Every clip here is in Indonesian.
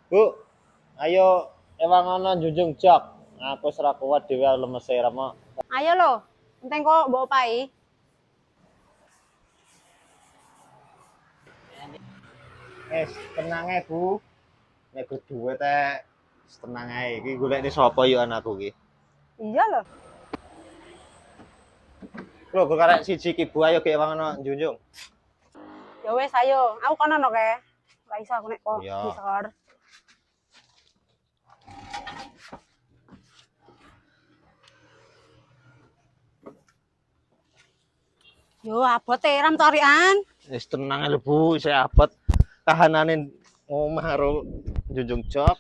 Bu, ayo ewang ana junjung jok. Aku wis ora kuat dhewe lemes e remo. Ayo lo, enteng kok bawa pai. Tenang ae, Bu. Nek go duwit tenang ae. Iki golekne sapa yo anakku iki. Iya loh. Lho, kok karek siji ki Bu ayo ge ewang ana junjung. Ya wes ayo, aku kono no ke. Ora iso aku nek kok Iya. ngisor. Yo abot ram torian. Wis tenang ae lho Bu, isih abot kahanane omah karo junjung jok.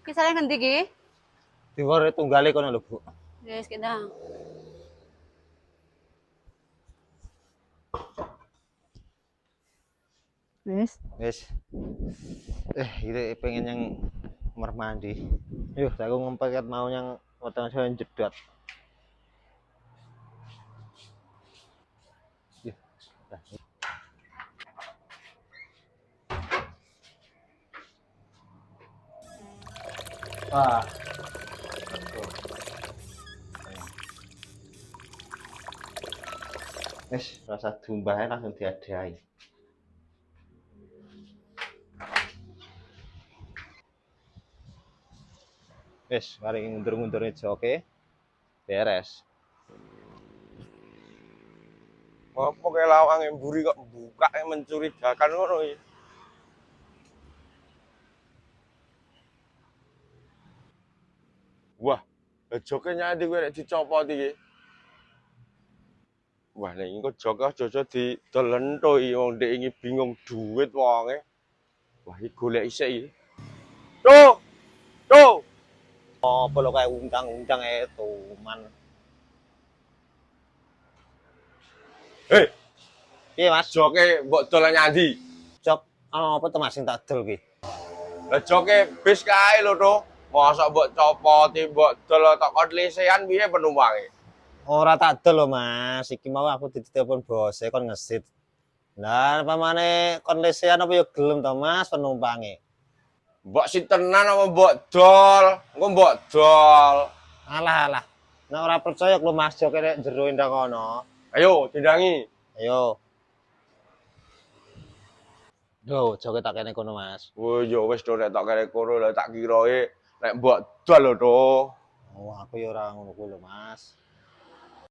Kisare ngendi ki? Diwore tunggale kono lho Bu. Wes kita. Wes. Wis. Iki pengen yang kamar mandi. Yuh, aku ngempet mau yang weteng saya jedot. Yuh. Wah. Wis, rasa dumbahe langsung diadai. Wis, mari ngundur-ngundurne joke. Beres. Apa kayak lawang mburi kok buka mencurigakan ngono iki. Wah, joke nyandi kowe nek dicopot iki. Wah, nek iki kok joke aja didelentoi wong ndek iki bingung duit wonge. Wah, iki golek isik iki. Cuk! Cuk! Apa lo kayak undang-undang tuman. Hei, Piye, Mas? joke mbok dolan nyandi. Jok apa to Mas sing tak dol ki? Lah joke bis kae lho, to. Mosok mbok copoti, mbok dol tok lesehan piye penumpange? Ora tak dol lho, Mas. Iki mau aku ditelepon bose kon ngesit. Lah pamane kon lesehan apa ya gelem to, Mas, penumpange. Mbok si tenan apa mbok dol? Engko mbok dol. Alah alah. Nek ora percaya lho Mas joke nek jero ndang kono. Ayo dindangi. Ayo. Yo, joke tak kene kono, Mas. Oh ya wis to nek tak kene kono lho tak kirae nek mbok dol lho to. Oh, aku ya ora ngono kuwi lho, Mas.